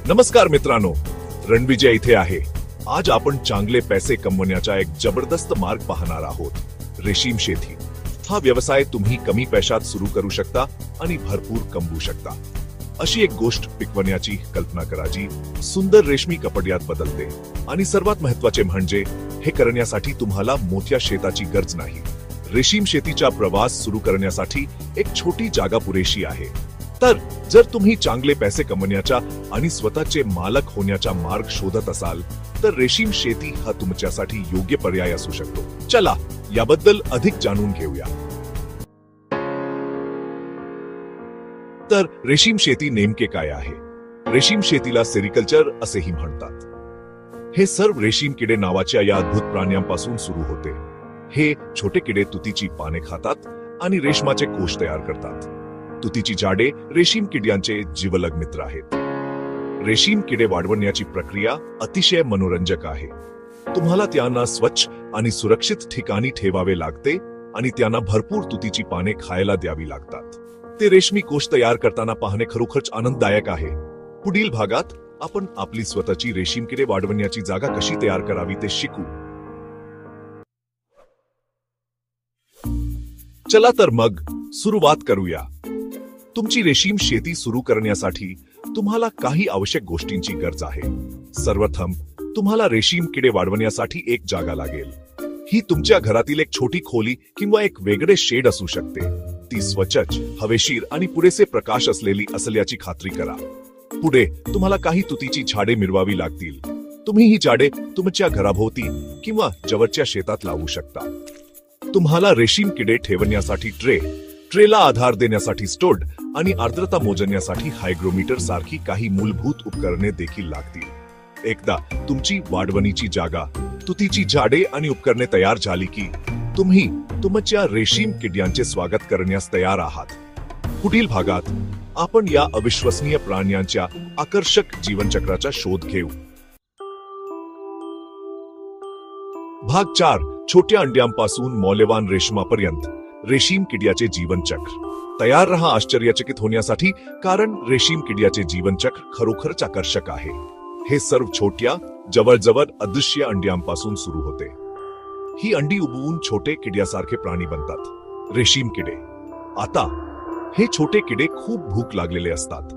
नमस्कार मित्रांनो, रणविजय इथे आहे। आज आपण चांगले पैसे कमवण्याचा एक जबरदस्त मार्ग पाहणार आहोत, रेशीम शेती। हा व्यवसाय तुम्ही कमी पैशात सुरू करू शकता आणि भरपूर कमवू शकता। अशी एक गोष्ट पिकवण्याची कल्पना करा जी सुंदर रेशमी कपड्यात बदलते, आणि सर्वात महत्त्वाचे म्हणजे हे करण्यासाठी तुम्हाला मोठ्या शेताची गरज नाही। रेशीम शेतीचा प्रवास सुरू करण्यासाठी एक छोटी जागा पुरेशी आहे। तर जर तुम्ही चांगले पैसे कमवण्याचा आणि स्वतःचे मालक होण्याचा मार्ग शोधत असाल तर रेशीम शेती हा तुमच्यासाठी योग्य पर्याय असू शकतो। चला याबद्दल अधिक जाणून घेऊया। तर रेशीम शेती नेमके काय आहे? रेशीम शेतीला सेरिकल्चर असेही म्हणतात। हे सर्व रेशीम किडे नावाच्या या अद्भुत प्राण्यांपासून सुरू होते। हे छोटे किडे तुतीची पाने खातात आणि रेशमाचे कोश तयार करतात। तुतीची झाडे रेशीम किड्यांचे जिवलग मित्र आहेत। रेशीम किडे वाढवण्याची प्रक्रिया अतिशय मनोरंजक आहे। तुम्हाला त्यांना स्वच्छ आणि सुरक्षित ठिकाणी ठेवावे लागते आणि त्यांना भरपूर तुतीची पाने खायला द्यावी लागतात। ते रेशमी कोश तयार करताना पाहणे खरोखरच आनंददायक आहे। पुढील भागात आपण आपली स्वतःची रेशीम किडे वाढवण्याची जागा कशी तयार करावी ते शिकू। चला तर मग सुरुवात करूया। तुमची रेशीम शेती सुरू करण्यासाठी तुम्हाला काही आवश्यक गोष्टींची गरज आहे। सर्वप्रथम तुम्हाला रेशीम किडे वाढवण्यासाठी एक जागा लागेल। ही तुमच्या घरातील एक छोटी खोली किंवा एक वेगळे शेड असू शकते। ती स्वच्छ, हवेशीर आणि पुरेसे प्रकाश असलेली असल्याची खात्री करा। पुढे तुम्हाला काही तुतीची झाडे मिळवावी लागतील। तुम्ही ही झाडे तुमच्या घराभोवती किंवा जवळच्या शेतात लावू शकता। तुम्हाला रेशीम किडे ठेवण्यासाठी ट्रेला आधार देण्यासाठी स्टोड आणि आर्द्रता मोजण्यासाठी हायग्रोमीटर सारखी काही मूलभूत उपकरणे देखील लागतील। एकदा तुमची वाढवणीची जागा, तुतीची झाडे आणि उपकरणे तयार झाली की तुम्ही तुमच्या रेशीम किड्यांचे स्वागत करण्यास तयार आहात। पुढील भागात आपण या अविश्वसनीय प्राण्यांच्या आकर्षक जीवनचक्राचा शोध घेऊ। भाग 4, छोट्या अंड्यांपासून मौल्यवान रेशमापर्यंत रेशीम किड्याचे जीवनचक्र। तयार रहा आश्चर्यचकित होण्यासाठी, कारण रेशीम किड्याचे जीवनचक्र खरोखरच आकर्षक आहे। हे सर्व छोट्या, जवळजवळ अदृश्य अंड्यांपासून सुरू होते। ही अंडी उबवून छोटे किड्यासारखे प्राणी बनतात, रेशीम किडे। आता हे छोटे किडे खूप भूक लागलेले असतात।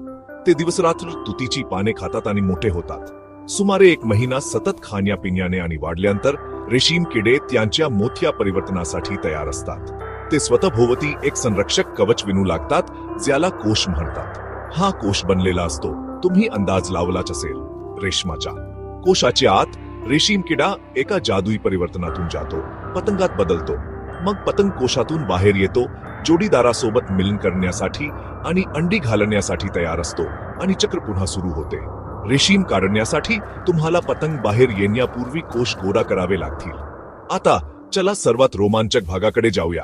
ते दिवसरात्र तुतीची पाने खातात आणि मोठे होतात। सुमारे 1 महिना सतत खाण्यापिण्याने आणि वाढल्यानंतर रेशीम किडे त्यांच्या मोठ्या परिवर्तनासाठी तयार असतात। ते स्वतःभोवती एक संरक्षक कवच विणू लागतात, ज्याला कोश म्हणतात। हा कोश बनलेला असतो, तुम्ही अंदाज लावलाच असेल, रेशमाच्या। कोशाच्या आत रेशीम किडा एका जादुई परिवर्तनातून जातो, पतंगात बदलतो। मग पतंग कोशातून बाहेर येतो, जोडीदारासोबत मिलन करण्यासाठी आणि अंडी घालण्यासाठी तयार असतो, आणि चक्र पुन्हा सुरू होते। रेशीम काढण्यासाठी तुम्हाला पतंग बाहेर येण्यापूर्वी कोश गोळा करावे लागतील। आता चला सर्वात रोमांचक भागाकडे जाऊया,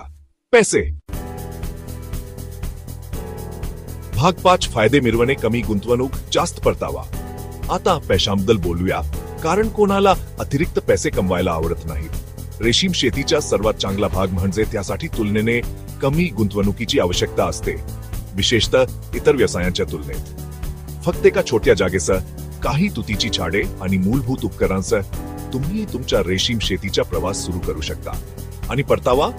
पैसे। भाग 5, फायदे मिळवणे, कमी गुंतवणूक, जास्त परतावा। आता पैशांबद्दल बोलूया, कारण कोणाला अतिरिक्त पैसे कमवायला आवडत नाहीत। रेशीम शेतीचा सर्वात चांगला भाग म्हणजे त्यासाठी तुलनेने कमी गुंतवणुकीची आवश्यकता असते, विशेषतः इतर व्यवसायांच्या तुलनेत। फक्त एका छोट्या जागेसह, काही तुतीची झाडे आणि मूलभूत उपकरणांसह तुम्ही तुमच्या रेशीम शेतीचा प्रवास सुरू करू शकता। आणि परतावा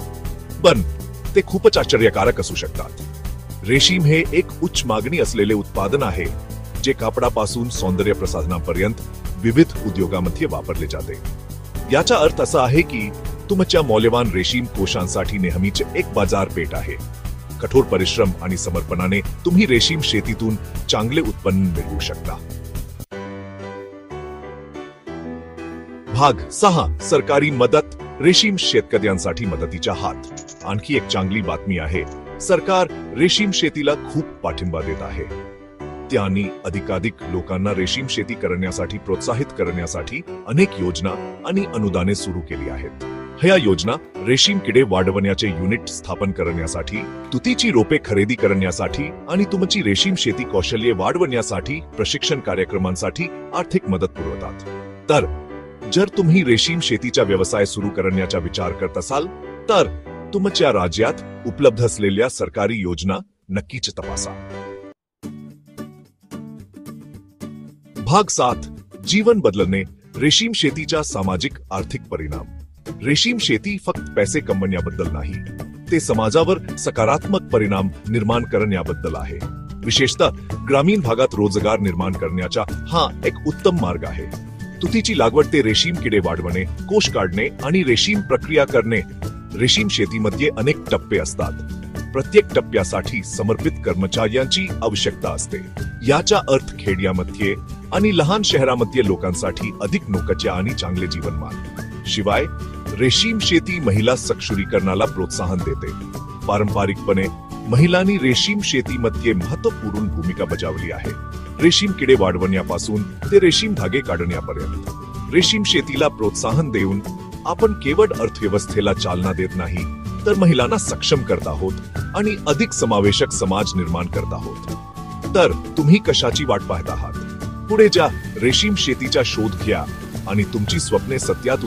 ते खूपच आश्चर्यकारक असू शकतात। रेशीम हे एक उच्च मागणी असलेले उत्पादन आहे, जे कापडापासून सौंदर्य प्रसाधनापर्यंत विविध उद्योगांमध्ये वापरले जाते। याचा अर्थ असा आहे की तुमच्या मौल्यवान रेशीम कोशांसाठी नेहमीच एक बाजारपेठ आहे। कठोर परिश्रम आणि समर्पणाने तुम्ही रेशीम शेतीतून चांगले उत्पन्न मिळवू शकता। भाग 6, सरकारी मदत, रेशीम शेतकऱ्यांसाठी मदतीचा हात। आणखी एक चांगली बातमी आहे, सरकार रेशीम शेतीला खूप पाठिंबा देत आहे। त्यांनी अधिकाधिक लोकांना रेशीम शेती करण्यासाठी प्रोत्साहित करण्यासाठी अनेक योजना आणि अनुदाने सुरू केली आहेत। ह्या योजना रेशीम किडे वाढवण्याचे युनिट स्थापन करण्यासाठी, तुतीची रोपे खरेदी करण्यासाठी आणि तुमची रेशीम शेती कौशल्ये वाढवण्यासाठी प्रशिक्षण कार्यक्रमांसाठी आर्थिक मदत पुरवतात। तर जर तुम्ही रेशीम शेतीचा व्यवसाय सुरू करण्याचा विचार करत असाल तर तुमच्या राज्यात उपलब्ध असलेल्या सरकारी योजना नक्कीच तपासा। भाग 7 जीवन बदलणे रेशीम शेतीच्या सामाजिक आर्थिक परिणाम। रेशीम शेती फक्त पैसे कमवण्याबद्दल नाही, ते समाजावर सकारात्मक परिणाम निर्माण करण्याबद्दल आहे। विशेषतः ग्रामीण भागात रोजगार निर्माण करण्याचा हा एक उत्तम मार्ग आहे। तुतीची लागवड ते रेशीम किडे वाढवणे, कोश काढणे आणि रेशीम प्रक्रिया करणे। रेशीम शेतीमध्ये अनेक टप्पे असतात। प्रत्येक टप्प्यासाठी समर्पित कर्मचाऱ्यांची आवश्यकता असते। याचा अर्थ खेड्यामध्ये आणि लहान शहरामध्ये लोकांसाठी अधिक नोकऱ्या आणि चांगले जीवनमान। शिवाय रेशीम शेती महिला सक्षमीकरणाला प्रोत्साहन देते। पारंपरिकपणे महिलांनी रेशीम शेतीमध्ये महत्त्वपूर्ण भूमिका बजावली आहे। रेशीम किडे वाढवण्यापासून ते रेशीम धागे काढण्यापर्यंत रेशीम शेतीला प्रोत्साहन देऊन आपण केवळ अर्थव्यवस्थेला चालना देत नाही, तर महिलांना सक्षम करत आहोत आणि अधिक समावेशक समाज निर्माण करत आहोत। तर तुम्ही कशाची वाट पाहत आहात? पुढे जा, रेशीम शेतीचा शोध घ्या आणि तुमची स्वप्ने सत्यात